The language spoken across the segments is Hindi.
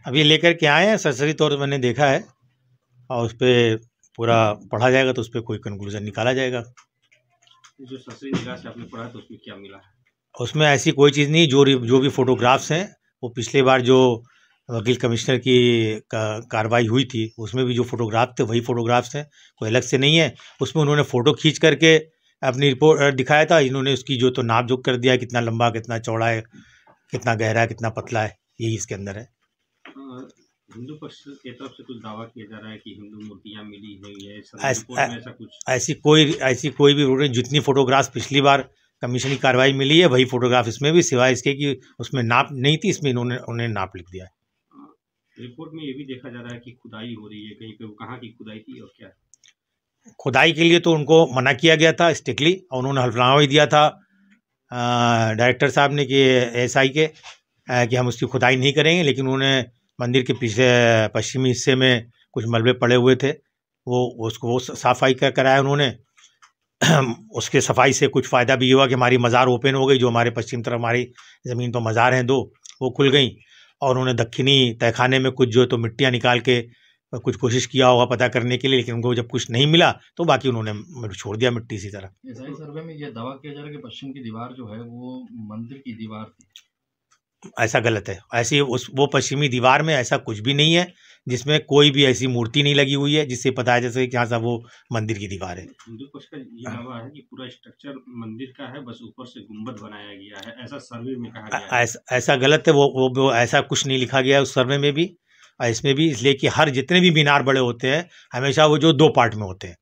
अभी लेकर के आए हैं, सरसरी तौर पर मैंने देखा है और उस पर पूरा पढ़ा जाएगा तो उस पर कोई कंक्लूजन निकाला जाएगा। जो सरसरी निगाह से आपने पढ़ा तो उसमें क्या मिला है? उसमें ऐसी कोई चीज़ नहीं, जो भी फ़ोटोग्राफ्स हैं वो पिछले बार जो वकील कमिश्नर की कार्रवाई हुई थी उसमें भी जो फोटोग्राफ थे वही फोटोग्राफ्स हैं, कोई अलग से नहीं है। उसमें उन्होंने फ़ोटो खींच करके अपनी रिपोर्ट दिखाया था, इन्होंने उसकी जो तो नाप जोख कर दिया है, कितना लंबा कितना चौड़ा है, कितना गहरा है कितना पतला है, यही इसके अंदर है। हिंदू पक्ष की तरफ से कुछ दावा किया जा रहा है कि हिंदू मूर्तियां मिली है, ऐसा कुछ? ऐसी कोई भी फोटो, जितनी फोटोग्राफ पिछली बार कमीशन की कार्रवाई मिली है वही फोटोग्राफ इसमें भी, सिवाय इसके कि उसमें नाप नहीं थी, इसमें उन्होंने नाप लिख दिया है। रिपोर्ट में ये भी देखा जा रहा है कि खुदाई हो रही है कहीं पे, वो कहाँ की खुदाई थी और क्या? खुदाई के लिए तो उनको मना किया गया था स्ट्रिक्टली, और उन्होंने हल्फनामा भी दिया था डायरेक्टर साहब ने कि एसआई के कि हम उसकी खुदाई नहीं करेंगे, लेकिन उन्होंने मंदिर के पीछे पश्चिमी हिस्से में कुछ मलबे पड़े हुए थे, वो सफाई कराया उन्होंने। उसके सफाई से कुछ फ़ायदा भी हुआ कि हमारी मज़ार ओपन हो गई, जो हमारे पश्चिम तरफ हमारी ज़मीन पर मज़ार हैं 2 वो खुल गई, और उन्होंने दक्षिणी तहखाने में कुछ जो तो मिट्टियाँ निकाल के कुछ कोशिश किया होगा पता करने के लिए, लेकिन उनको जब कुछ नहीं मिला तो बाकी उन्होंने छोड़ दिया मिट्टी इसी तरह। एसआई सर्वे में ये दावा किया जा रहा है कि पश्चिम की दीवार जो है वो मंदिर की दीवार थी। ऐसा गलत है, ऐसी वो पश्चिमी दीवार में ऐसा कुछ भी नहीं है जिसमें कोई भी ऐसी मूर्ति नहीं लगी हुई है जिससे पता है जैसे कि हाँ साहब वो मंदिर की दीवार है। हिंदू पक्ष का ये दावा है कि पूरा स्ट्रक्चर मंदिर का है, बस ऊपर से गुंबद बनाया गया है, ऐसा सर्वे में कहा गया है। ऐसा गलत है, वो ऐसा कुछ नहीं लिखा गया है उस सर्वे में भी और इसमें भी, इसलिए कि हर जितने भी मीनार बड़े होते हैं हमेशा वो जो 2 पार्ट में होते हैं।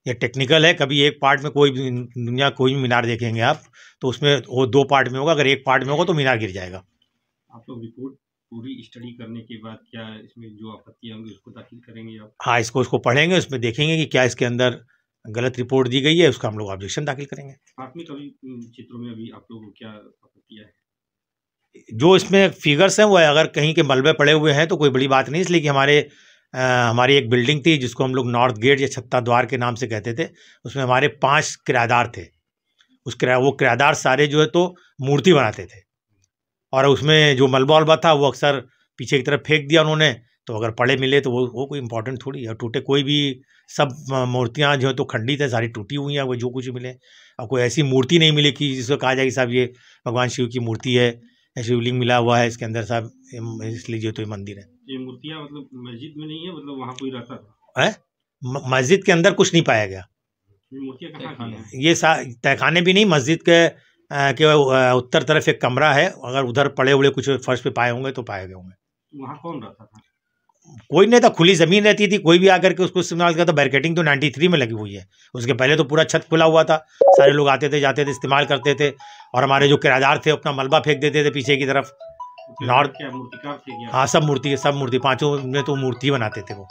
ये टेक्निकल है, कभी एक पार्ट में कोई भी दुनिया कोई भी मीनार देखेंगे आप तो उसमें वो 2 पार्ट में होगा, अगर एक पार्ट में होगा तो मीनार गिर जाएगा। आप लोग रिपोर्ट पूरी स्टडी करने के बाद क्या इसमें जो आपत्तियां होंगी उसको दाखिल करेंगे आप? हाँ, उसको पढ़ेंगे, उसमें देखेंगे कि क्या इसके अंदर गलत रिपोर्ट दी गई है, उसका हम लोग ऑब्जेक्शन दाखिल करेंगे। प्राथमिक अभी चित्रों में अभी आप लोगों को क्या आपत्तियां है? जो इसमें फिगर्स हैं वो अगर कहीं के मलबे पड़े हुए हैं तो कोई बड़ी बात नहीं, इसलिए कि हमारी एक बिल्डिंग थी जिसको हम लोग नॉर्थ गेट या छत्ता द्वार के नाम से कहते थे, उसमें हमारे 5 किराएदार थे। वो किराएदार सारे जो है तो मूर्ति बनाते थे, और उसमें जो मलबा वलबा था वो अक्सर पीछे की तरफ फेंक दिया उन्होंने, तो अगर पड़े मिले तो वो कोई इंपॉर्टेंट थोड़ी है। टूटे कोई भी, सब मूर्तियाँ जो है तो खंडित है, सारी टूटी हुई हैं, वो जो कुछ मिले, और कोई ऐसी मूर्ति नहीं मिली कि जिसको कहा जाए कि साहब ये भगवान शिव की मूर्ति है, शिवलिंग मिला हुआ है इसके अंदर साहब, इसलिए जो तो ये मंदिर है। ये मूर्तियाँ मतलब मस्जिद में नहीं है, मतलब वहाँ कोई रहता था? है, मस्जिद के अंदर कुछ नहीं पाया गया। मूर्तियाँ कहाँ की हैं? ये तहखाने भी नहीं, मस्जिद के उत्तर तरफ एक कमरा है, अगर उधर पड़े हुए कुछ फर्श पे पाए होंगे तो पाए गए होंगे। वहाँ कौन रहता था? कोई नहीं था, खुली ज़मीन रहती थी, कोई भी आकर के उसको इस्तेमाल करता। बैरिकेडिंग तो 93 में लगी हुई है, उसके पहले तो पूरा छत खुला हुआ था, सारे लोग आते थे जाते थे इस्तेमाल करते थे, और हमारे जो किराएदार थे अपना मलबा फेंक देते थे पीछे की तरफ। नॉर्थ क्या मूर्तिकार थे क्या? हाँ, सब मूर्ति 5 में तो मूर्ति बनाते थे वो।